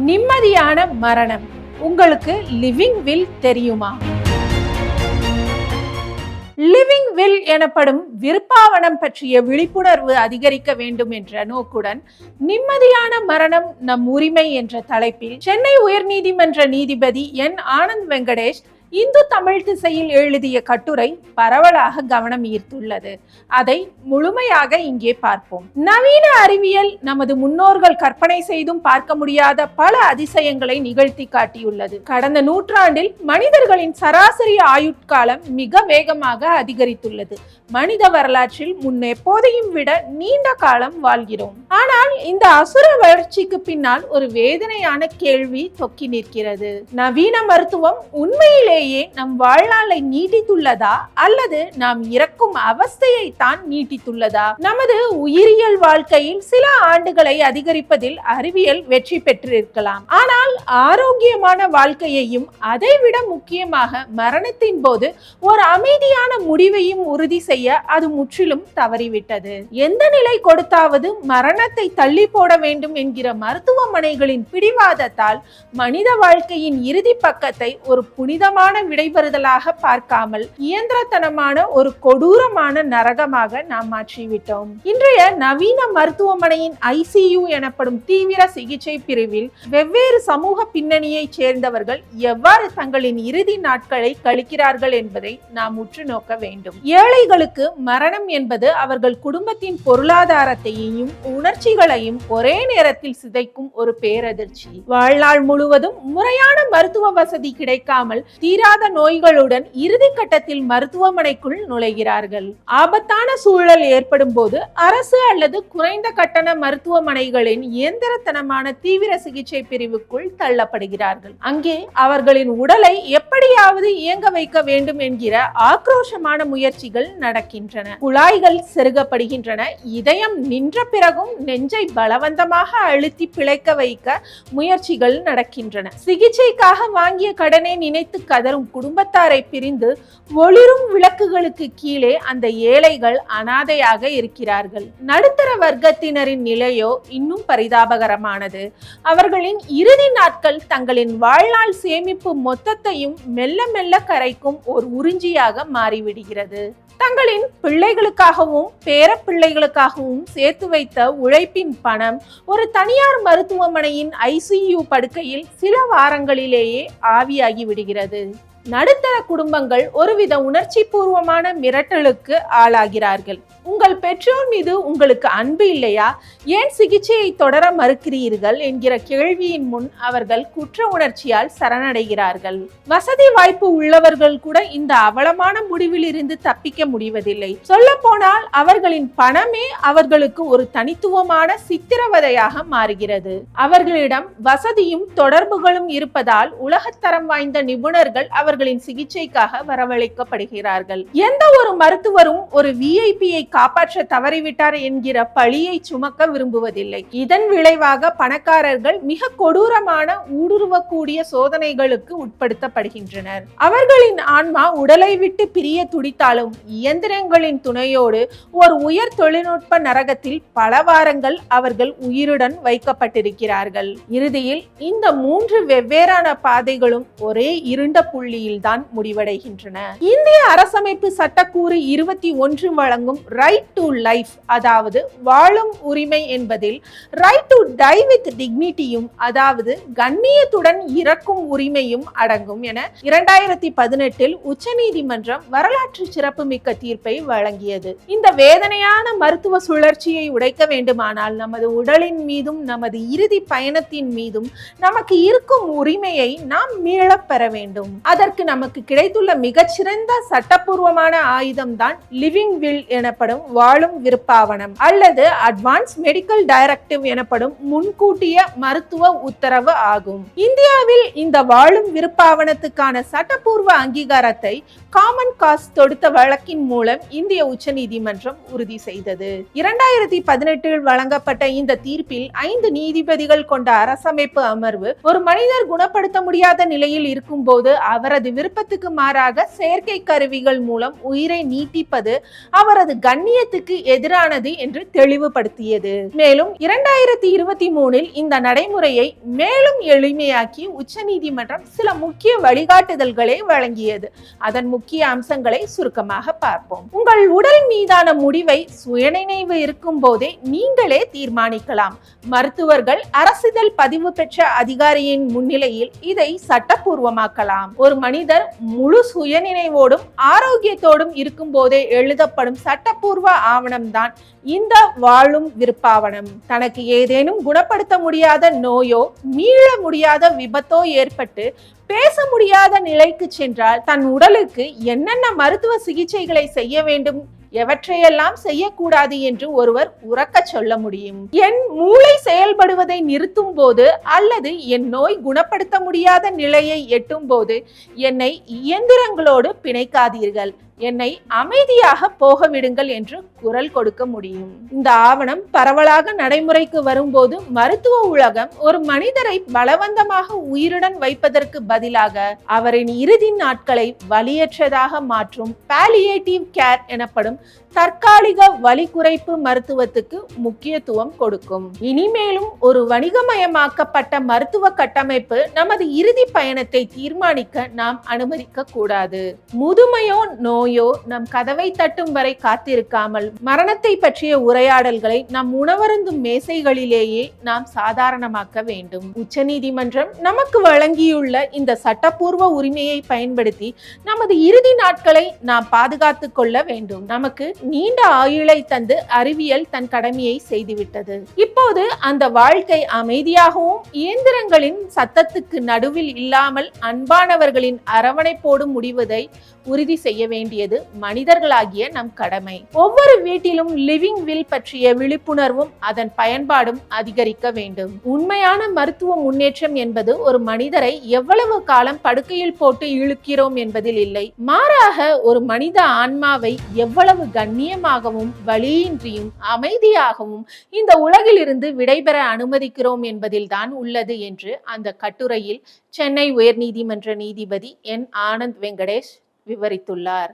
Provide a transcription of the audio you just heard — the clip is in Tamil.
நிம்மதியான மரணம். உங்களுக்கு லிவிங் வில் தெரியுமா? லிவிங் வில் எனப்படும் விருப்பாவனம் பற்றிய விழிப்புணர்வு அதிகரிக்க வேண்டும் என்ற நோக்குடன் நிம்மதியான மரணம் நம் உரிமை என்ற தலைப்பில் சென்னை உயர்நீதிமன்ற நீதிபதி என் ஆனந்த் வெங்கடேஷ் இந்து தமிழ் திசையில் எழுதிய கட்டுரை பரவலாக கவனம் ஈர்த்துள்ளது. அதை முழுமையாக இங்கே பார்ப்போம். நவீன அறிவியல் நமது முன்னோர்கள் கற்பனை செய்தும் பார்க்க முடியாத பல அதிசயங்களை நிகழ்த்தி காட்டியுள்ளது. கடந்த நூற்றாண்டில் மனிதர்களின் சராசரி ஆயுட்காலம் மிக வேகமாக அதிகரித்துள்ளது. மனித வரலாற்றில் முன்னெப்போதையும் விட நீண்ட காலம் வாழ்கிறோம். ஆனால் இந்த அசுர வளர்ச்சிக்கு பின்னால் ஒரு வேதனையான கேள்வி தொக்கி நிற்கிறது. நவீன மருத்துவம் உண்மையிலேயே நம் வாழ்நாளை நீட்டித்துள்ளதா அல்லது நாம் இறக்கும் அவஸ்தையை தான் நீட்டித்துள்ளதா? நமது உயிரியல் வாழ்க்கையில் சில ஆண்டுகளை அதிகரிப்பதில் அறிவியல் வெற்றி பெற்றிருக்கலாம். ஆனால் ஆரோக்கியமான வாழ்க்கையையும் அதைவிட முக்கியமாக மரணத்தின் போது ஒரு அமைதியான முடிவையும் உறுதி செய்ய அது முற்றிலும் தவறிவிட்டது. எந்த நிலை கொடுத்தாவது மரணத்தை தள்ளி போட வேண்டும் என்கிற மருத்துவமனைகளின் பிடிவாதத்தால் மனித வாழ்க்கையின் இறுதி பக்கத்தை ஒரு புனிதமான விடைபெறுதலாக பார்க்காமல் இயந்திரத்தனமான ஒரு கொடூரமான நரகமாக நாம் மாற்றிவிட்டோம். இன்றைய நவீன மருத்துவமனையின் ICU எனப்படும் தீவிர சிகிச்சை பிரிவில் வெவ்வேறு சமூக பின்னணியை சேர்ந்தவர்கள் எவ்வாறு தங்களின் இறுதி நாட்களை கழிக்கிறார்கள் என்பதை நாம் உற்று நோக்க வேண்டும். ஏழைகளுக்கு மரணம் என்பது அவர்கள் குடும்பத்தின் பொருளாதாரத்தையும் உணர்ச்சிகளையும் ஒரே நேரத்தில் சிதைக்கும் ஒரு பேரதிர்ச்சி. வாழ்நாள் முழுவதும் முறையான மருத்துவ வசதி கிடைக்காமல் தீராத நோய்களுடன் இறுதி கட்டத்தில் மருத்துவமனைக்குள் நுழைகிறார்கள். ஆபத்தான சூழல் ஏற்படும் போது அரசு அல்லது குறைந்த கட்டண மருத்துவமனைகளின் இயந்திரத்தனமான தீவிர சிகிச்சை பிரிவுக்குள் தள்ளப்படுகிறார்கள். அங்கே அவர்களின் உடலை எப்படியாவது இயங்க வைக்க வேண்டும் என்கிற ஆக்ரோஷமான முயற்சிகள் நடக்கின்றன. குழாய்கள் செருகப்படுகின்றன. இதயம் நின்ற பிறகும் நெஞ்சை பலவந்தமாக அழுத்தி பிழைக்க வைக்க முயற்சிகள் நடக்கின்றன. சிகிச்சைக்காக வாங்கிய கடனை நினைத்து கதரும் குடும்பத்தாரை பிரிந்து ஒளிரும் விளக்குகளுக்கு கீழே அந்த ஏழைகள் அனாதையாக இருக்கிறார்கள். நடுத்தர வர்க்கத்தினரின் நிலையோ இன்னும் பரிதாபகரமானது. அவர்களின் இறுதி நாட்கள் தங்களின் வாழ்நாள் சேமிப்பு மொத்தத்தையும் மெல்ல மெல்ல கரைக்கும் ஒரு உறிஞ்சியாக மாறிவிடுகிறது. தங்களின் பிள்ளைகளுக்காகவும் பேர பிள்ளைகளுக்காகவும் சேர்த்து வைத்த உழைப்பின் பணம் ஒரு தனியார் மருத்துவமனையின் ICU படுக்கையில் சில வாரங்களிலேயே ஆவியாகி விடுகிறது. நடுத்தர குடும்பங்கள் ஒருவித உணர்ச்சி பூர்வமான மிரட்டலுக்கு ஆளாகிறார்கள். உங்கள் பெற்றோர் மீது உங்களுக்கு அன்பு இல்லையா? ஏன் சிகிச்சையை தொடர மறுக்கிறீர்கள் என்கிற கேள்வியின் முன் அவர்கள் குற்ற உணர்ச்சியால் சரணடைகிறார்கள். வசதி வாய்ப்பு உள்ளவர்கள் கூட இந்த அவலமான முடிவில் இருந்து தப்பிக்க முடிவதில்லை. சொல்ல போனால் அவர்களின் பணமே அவர்களுக்கு ஒரு தனித்துவமான சித்திரவதையாக மாறுகிறது. அவர்களிடம் வசதியும் தொடர்புகளும் இருப்பதால் உலகத்தரம் வாய்ந்த நிபுணர்கள் அவர்களின் சிகிச்சைக்காக வரவழைக்கப்படுகிறார்கள். எந்த ஒரு மருத்துவரும் ஒரு VIPயை காப்பாற்ற தவறிவிட்டார் என்கிற பழியை சுமக்க விரும்புவதில்லை. இதன் விளைவாக பணக்காரர்கள் மிக கொடூரமான ஊடுருவக்கூடிய சோதனைகளுக்கு உட்படுத்தப்படுகின்றனர். அவர்களின் ஆன்மா உடலை விட்டு பிரிய துடித்தாலும் இயந்திரங்களின் துணையோடு ஒரு உயர் தொழில்நுட்ப நரகத்தில் பல வாரங்கள் அவர்கள் உயிருடன் வைக்கப்பட்டிருக்கிறார்கள். இறுதியில் இந்த 3 வெவ்வேறான பாதைகளும் ஒரே இருண்ட புள்ளியில் தான் முடிவடைகின்றன. இந்திய அரசமைப்பு சட்டக்கூறு 21 வழங்கும் ரைட் டு லைஃப், அதாவது வாழும் உரிமை என்பதில் ரைட் டு டை வித் டிக்னிட்டியும், அதாவது கண்ணியத்துடன் இறக்கும் உரிமையும் அடங்கும் என 2018 உச்சநீதிமன்றம் வரலாற்று சிறப்புமிக்க தீர்ப்பை வழங்கியது. இந்த வேதனையான மருத்துவ சுழற்சியை உடைக்க வேண்டுமானால் நமது உடலின் மீதும் நமது இறுதி பயணத்தின் மீதும் நமக்கு இருக்கும் உரிமையை நாம் மீளப் பெற வேண்டும். அதற்கு நமக்கு கிடைத்துள்ள மிகச்சிறந்த சட்டப்பூர்வமான ஆயுதம் தான் லிவிங் வில் எனப்படும் வாழும் விருப்பாவனம் அல்லது அட்வான்ஸ் மெடிக்கல் டைரக்டிவ் எனப்படும் முன்கூட்டிய மருத்துவ உத்தரவு ஆகும். இந்தியாவில் இந்த வாழும் விருப்பாவனத்துக்கான சட்டப்பூர்வ அங்கீகாரத்தை காமன் காஸ் தொடுத்த வழக்கின் மூலம் இந்திய உச்சநீதிமன்றம் உறுதி செய்தது. 2018 வழங்கப்பட்ட இந்த தீர்ப்பில் 5 நீதிபதிகள் கொண்ட அரசமைப்பு அமர்வு ஒரு மனிதர் குணப்படுத்த முடியாத நிலையில் இருக்கும் போது அவரது அவரது விருப்பத்துக்கு மாறாக செயற்கை கருவிகள் மூலம் உயிரை நீட்டிப்பது அவரது கண்ணியத்துக்கு எதிரானது என்று தெளிவுபடுத்தியது. மேலும் 2023 இந்த நடைமுறையை மேலும் எளிமையாக்கி உச்சநீதிமன்றம் சில முக்கிய வழிகாட்டுதல்களை வழங்கியது. அதன் முக்கிய அம்சங்களை சுருக்கமாக பார்ப்போம். உங்கள் உடல் மீதான முடிவை சுயநினைவு இருக்கும் போதே நீங்களே தீர்மானிக்கலாம். மருத்துவர்கள் அரசிதழ் பதிவு பெற்ற அதிகாரியின் முன்னிலையில் இதை சட்டப்பூர்வமாக்கலாம். ஒரு மனிதர் முழு சுயநினைவோடும் ஆரோக்கியத்தோடும் இருக்கும் போதே எழுதப்படும் சட்டப்பூர்வ ஆவணம்தான் இந்த வாழும் விருப்பாவணம். தனக்கு ஏதேனும் குணப்படுத்த முடியாத நோயோ மீள முடியாத விபத்தோ ஏற்பட்டு பேச முடியாத நிலைக்கு சென்றால் தன் உடலுக்கு என்னென்ன மருத்துவ சிகிச்சைகளை செய்ய வேண்டும், எவற்றையெல்லாம் செய்யக்கூடாது என்று ஒருவர் உறக்க சொல்ல முடியும். என் மூளை செயல்படுவதை நிறுத்தும் போது அல்லது என் நோய் குணப்படுத்த முடியாத நிலையை எட்டும் போது என்னை இயந்திரங்களோடு பிணைக்காதீர்கள், என்னை அமைதியாக போக விடுங்கள் என்று குரல் கொடுக்க முடியும். இந்த ஆவணம் பரவலாக நடைமுறைக்கு வரும்போது மருத்துவ உலகம் ஒரு மனிதரை பலவந்தமாக உயிருடன் வைப்பதற்கு பதிலாக அவரின் இறுதி நாட்களை வலியற்றதாக மாற்றும் பாலியேட்டிவ் கேர் எனப்படும் தற்காலிக வலி குறைப்பு மருத்துவத்துக்கு முக்கியத்துவம் கொடுக்கும். இனிமேலும் ஒரு வணிகமயமாக்கப்பட்ட மருத்துவ கட்டமைப்பு நமது இறுதி பயணத்தை தீர்மானிக்க நாம் அனுமதிக்க கூடாது. முதுமையோ நோயோ நம் கதவை தட்டும் வரை காத்திருக்காமல் மரணத்தை பற்றிய உரையாடல்களை நம் உணவருந்தும் மேசைகளிலேயே நாம் சாதாரணமாக்க வேண்டும். உச்சநீதிமன்றம் நமக்கு வழங்கியுள்ள இந்த சட்டப்பூர்வ உரிமையை பயன்படுத்தி நமது இறுதி நாட்களை நாம் பாதுகாத்துக் கொள்ள வேண்டும். நமக்கு நீண்ட ஆயுளை தந்து அறிவியல் தன் கடமையை செய்துவிட்டது. இப்போது அந்த வாழ்க்கை அமைதியாகவும் இயந்திரங்களின் சத்தத்துக்கு நடுவில் இல்லாமல் அன்பானவர்களின் அரவணைப்போடு முடிவதை உறுதி செய்ய வேண்டியது மனிதர்களாகிய நம் கடமை. ஒவ்வொரு வீட்டிலும் லிவிங் வில் பற்றிய விழிப்புணர்வும் அதன் பயன்பாடும் அதிகரிக்க வேண்டும். உண்மையான மருத்துவ முன்னேற்றம் என்பது ஒரு மனிதரை எவ்வளவு காலம் படுக்கையில் போட்டு இழுக்கிறோம் என்பதில் இல்லை, மாறாக ஒரு மனித ஆன்மாவை எவ்வளவு கண்ணியமாகவும் வலியின்றியும் அமைதியாகவும் இந்த உலகில் இருந்து விடைபெற அனுமதிக்கிறோம் என்பதில் தான் உள்ளது என்று அந்த கட்டுரையில் சென்னை உயர்நீதிமன்ற நீதிபதி என் ஆனந்த் வெங்கடேஷ் விவரித்துள்ளார்.